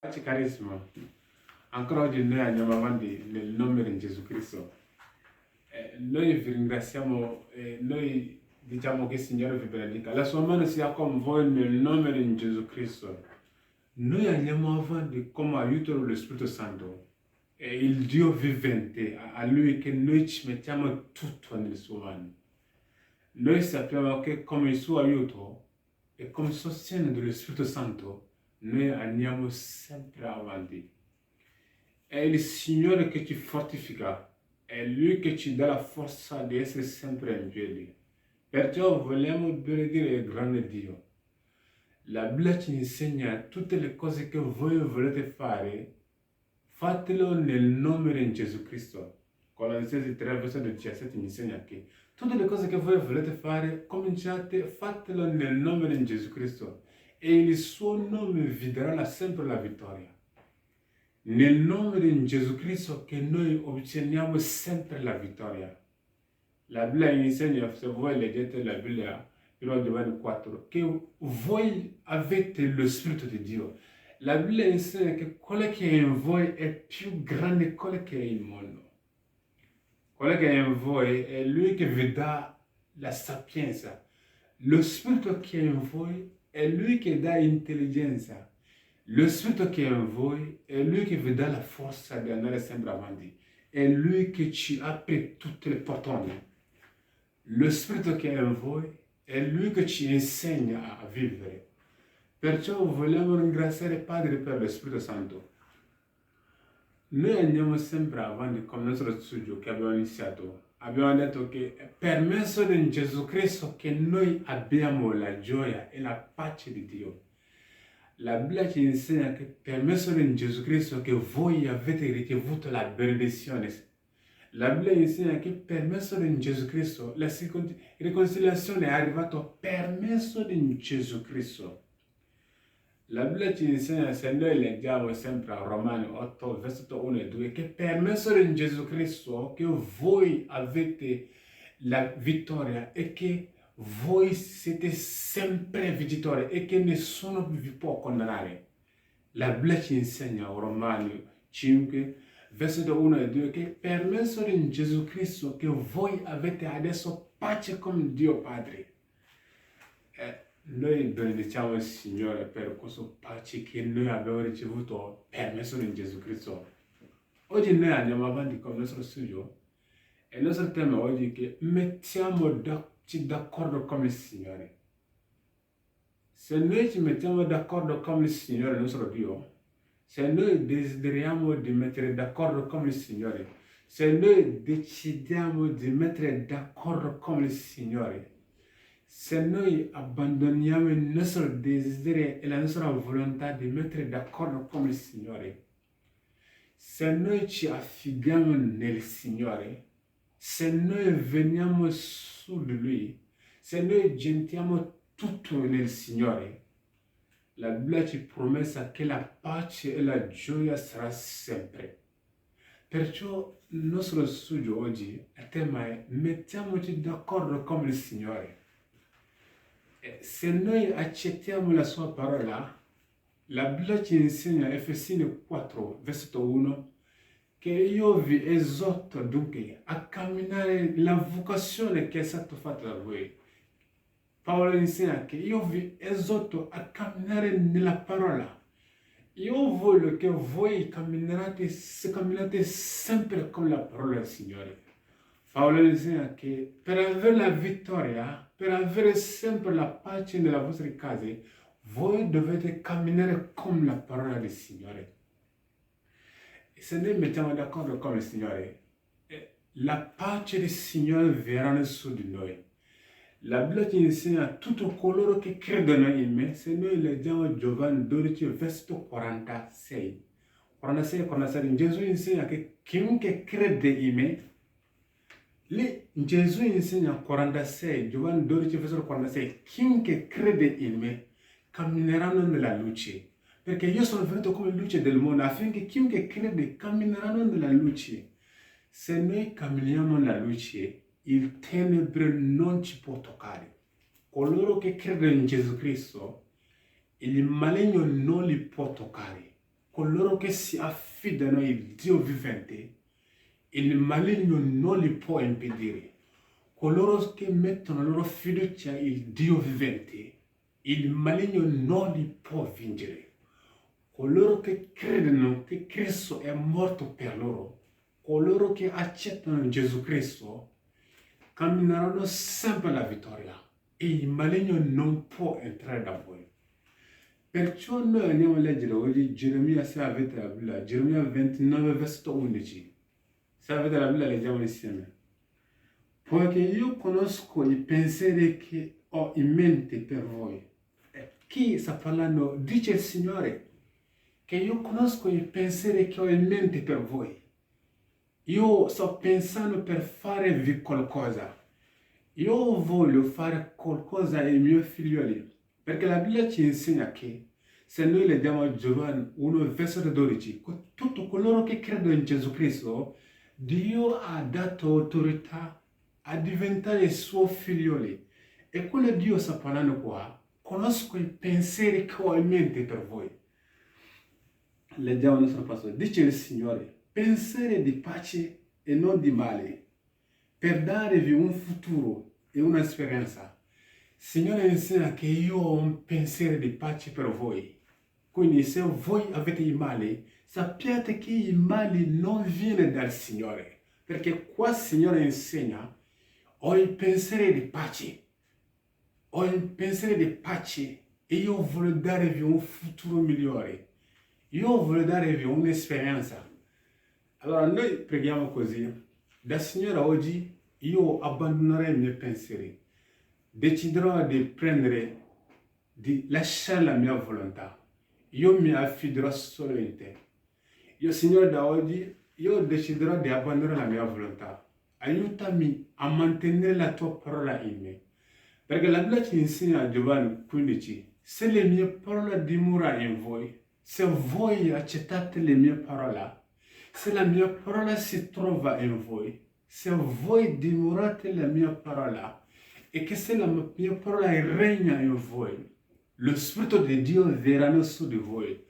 Carissimo, ancora oggi noi andiamo avanti nel nome di Gesù Cristo. Noi vi ringraziamo e noi diciamo che il Signore vi benedica. La sua mano sia con voi nel nome di Gesù Cristo. Noi andiamo avanti come aiuto dello Spirito Santo. E il Dio vivente, a Lui che noi ci mettiamo tutto nelle sue mani. Noi sappiamo che come il suo aiuto e come sostegno dello Spirito Santo, noi andiamo sempre avanti. È il Signore che ci fortifica, è Lui che ci dà la forza di essere sempre in piedi. Perciò vogliamo benedire il grande Dio. La Bibbia ci insegna tutte le cose che voi volete fare, fatelo nel nome di Gesù Cristo. Colossesi 3, versetto 17 mi insegna che tutte le cose che voi volete fare, cominciate, fatelo nel nome di Gesù Cristo e il suo nome vi darà sempre la vittoria. Nel nome di Gesù Cristo che noi otteniamo sempre la vittoria. La Bibbia insegna, se voi leggete la Bibbia, 1 Giovanni 4, che voi avete lo Spirito di Dio. La Bibbia insegna che quello che è in voi è più grande di quello che è in mondo. Quello che è in voi è Lui che vi dà la sapienza. Lo Spirito che è in voi è Lui che dà intelligenza. Lo Spirito che è in voi è Lui che vi dà la forza di andare sempre avanti. È Lui che ci apre tutte le portone. Lo Spirito che è in voi è Lui che ci insegna a vivere. Perciò vogliamo ringraziare Padre per lo Spirito Santo. Noi andiamo sempre avanti con il nostro studio che abbiamo iniziato. Abbiamo detto che è per mezzo di Gesù Cristo che noi abbiamo la gioia e la pace di Dio. La Bibbia ci insegna che per mezzo di Gesù Cristo che voi avete ricevuto la benedizione. La Bibbia insegna che per mezzo di Gesù Cristo la riconciliazione è arrivata per mezzo di Gesù Cristo. La Bibbia ci insegna, se noi leggiamo sempre a Romani 8, versetto 1 e 2, che per mezzo di Gesù Cristo che voi avete la vittoria e che voi siete sempre vincitori e che nessuno vi può condannare. La Bibbia ci insegna a Romani 5, versetto 1 e 2, che per mezzo di Gesù Cristo che voi avete adesso pace con Dio Padre. Noi benediciamo il Signore per questa pace che noi abbiamo ricevuto per mezzo di Gesù Cristo. Oggi noi andiamo avanti con il nostro studio e il nostro tema oggi è che mettiamoci d'accordo con il Signore. Se noi ci mettiamo d'accordo con il Signore, il nostro Dio, se noi desideriamo di mettere d'accordo con il Signore, se noi decidiamo di mettere d'accordo con il Signore, se noi abbandoniamo il nostro desiderio e la nostra volontà di mettere d'accordo con il Signore, se noi ci affidiamo nel Signore, se noi veniamo su di Lui, se noi gentiamo tutto nel Signore, la Bibbia ci promessa che la pace e la gioia sarà sempre. Perciò il nostro studio oggi, il tema è mettiamoci d'accordo con il Signore. Se noi accettiamo la sua parola, la Bibbia ci insegna, Efesini 4, versetto 1, che io vi esorto dunque a camminare la vocazione che è stata fatta da voi. Paolo insegna che io vi esorto a camminare nella parola. Io voglio che voi camminate sempre con la parola del Signore. Paolo insegna che per avere la vittoria, per avere sempre la pace nella vostra casa, voi dovete camminare con la parola del Signore. E se noi mettiamo d'accordo con il Signore, la pace del Signore verrà su di noi. La Bibbia ci insegna a tutti coloro che credono in me. Se noi leggiamo Giovanni 12, versetto 46 e 47, Gesù insegna che chiunque crede in me, lì Gesù insegna 46, Giovanni 12, versetto 46, chiunque crede in me cammineranno nella luce, perché io sono venuto come luce del mondo affinché chiunque crede cammineranno nella luce. Se noi camminiamo nella luce, il tenebre non ci può toccare. Coloro che credono in Gesù Cristo, il maligno non li può toccare. coloro che si affidano al Dio vivente, il maligno non li può impedire. Coloro che mettono la loro fiducia al Dio vivente, il maligno non li può vincere. Coloro che credono che Cristo è morto per loro, coloro che accettano Gesù Cristo, cammineranno sempre alla vittoria e il maligno non può entrare da voi. Perciò noi andiamo a leggere oggi Geremia, se avete la Bibbia, Geremia 29, versetto 11. Se avete la Bibbia, leggiamo insieme. Poiché io conosco i pensieri che ho in mente per voi. Chi sta parlando? Dice il Signore che io conosco i pensieri che ho in mente per voi. Io sto pensando per farvi qualcosa. Io voglio fare qualcosa ai miei figlioli. Perché la Bibbia ci insegna che se noi leggiamo a Giovanni 1, versetto 12, tutti coloro che credono in Gesù Cristo, Dio ha dato autorità a diventare i suoi figlioli. E quello Dio sta parlando qua, conosco i pensieri che ho in mente per voi. Leggiamo il nostro passo. Dice il Signore, pensieri di pace e non di male, per darvi un futuro e una speranza. Il Signore insegna che io ho un pensiero di pace per voi. Quindi se voi avete il male, sappiate che il male non viene dal Signore. Perché qua il Signore insegna, ho il pensiero di pace. Ho il pensiero di pace e io voglio darvi un futuro migliore. Io voglio darvi un'esperienza. Allora noi preghiamo così. Da Signore oggi io abbandonerò i miei pensieri. Deciderò di lasciare la mia volontà. Io mi affiderò solo in te. Io, Signore, da oggi, io deciderò di abbandonare la mia volontà. Aiutami a mantenere la tua parola in me. Perché la Bibbia ci insegna a Giovanni 15, se le mie parole dimorano in voi, se voi accettate le mie parole, se la mia parola si trova in voi, se voi dimorate la mia parola, e che se la mia parola regna in voi, lo Spirito di Dio verrà su di voi.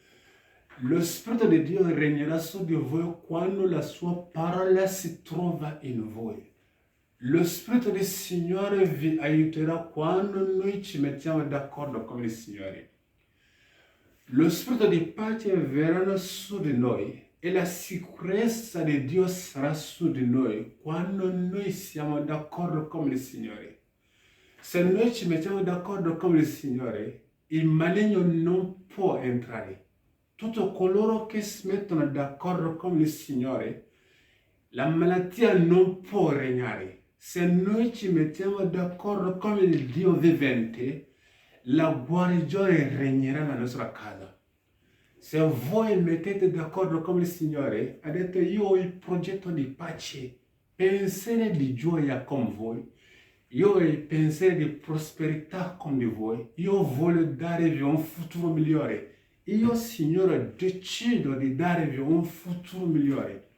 Lo Spirito di Dio regnerà su di voi quando la sua parola si trova in voi. Lo Spirito del Signore vi aiuterà quando noi ci mettiamo d'accordo con il Signore. Lo Spirito di pace verrà su di noi e la sicurezza di Dio sarà su di noi quando noi siamo d'accordo con il Signore. Se noi ci mettiamo d'accordo con il Signore, il maligno non può entrare. Tutti coloro che si mettono d'accordo con il Signore, la malattia non può regnare. Se noi ci mettiamo d'accordo con il Dio vivente, la guarigione regnerà nella nostra casa. Se voi mettete d'accordo con il Signore, ha detto io ho il progetto di pace, pensieri di gioia con voi. Io ho il pensiero di prosperità con voi. Io voglio darvi un futuro migliore. Io, Signore, decido di darvi un futuro migliore.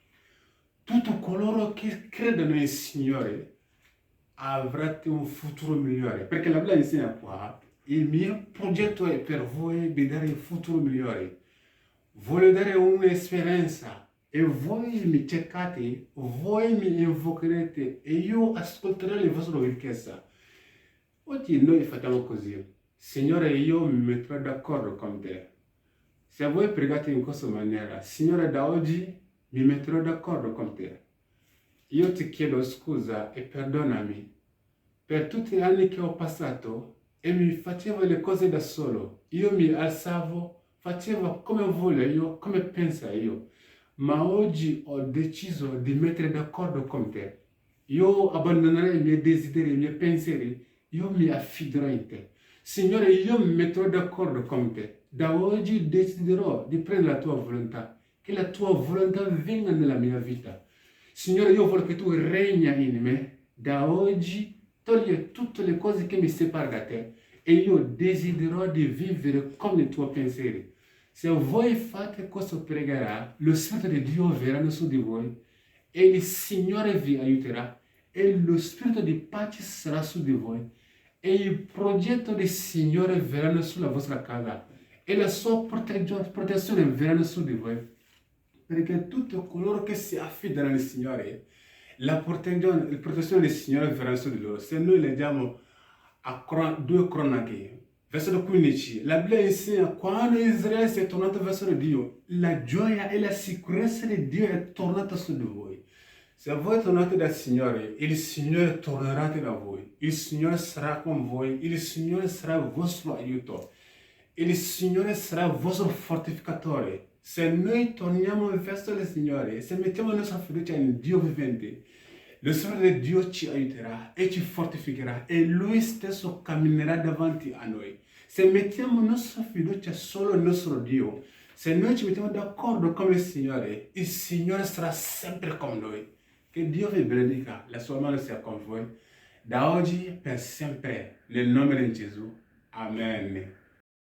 Tutti coloro che credono nel Signore avranno un futuro migliore. Perché la Bibbia insegna qua, il mio progetto è per voi di dare un futuro migliore. Voglio dare un'esperienza. E voi mi cercate, voi mi invocherete e io ascolterò le vostre richieste. Oggi noi facciamo così. Signore, io mi metterò d'accordo con te. Se voi pregate in questa maniera, Signore, da oggi mi metterò d'accordo con te. Io ti chiedo scusa e perdonami per tutti gli anni che ho passato e mi facevo le cose da solo. Io mi alzavo, facevo come voglio io, come penso io. Ma oggi ho deciso di mettere d'accordo con te. Io abbandonerò i miei desideri, i miei pensieri. Io mi affiderò in te. Signore, io mi metterò d'accordo con te. Da oggi deciderò di prendere la tua volontà. Che la tua volontà venga nella mia vita. Signore, io voglio che tu regna in me. Da oggi togli tutte le cose che mi separano da te. E io desiderò di vivere come i tuoi pensieri. Se voi fate questa preghiera, lo Spirito di Dio verrà su di voi e il Signore vi aiuterà e lo Spirito di pace sarà su di voi e il progetto del Signore verrà sulla vostra casa e la sua protezione verrà su di voi. Perché tutti coloro che si affidano al Signore, la protezione del Signore verrà su di loro. Se noi leggiamo a 2 Cronache, versetto 15, la Bibbia insegna quando Israele si è tornato verso Dio, la gioia e la sicurezza di Dio è tornata su di voi. Se voi tornate dal Signore, il Signore tornerà da voi, il Signore sarà con voi, il Signore sarà il vostro aiuto, il Signore sarà il vostro fortificatore. Se noi torniamo verso il Signore, se mettiamo la nostra fiducia in Dio vivente, lo Spirito di Dio ci aiuterà e ci fortificherà e Lui stesso camminerà davanti a noi. Se mettiamo la nostra fiducia solo nel nostro Dio, se noi ci mettiamo d'accordo con il Signore sarà sempre con noi. Che Dio vi benedica, la sua mano sia con voi, da oggi per sempre, nel nome di Gesù. Amen.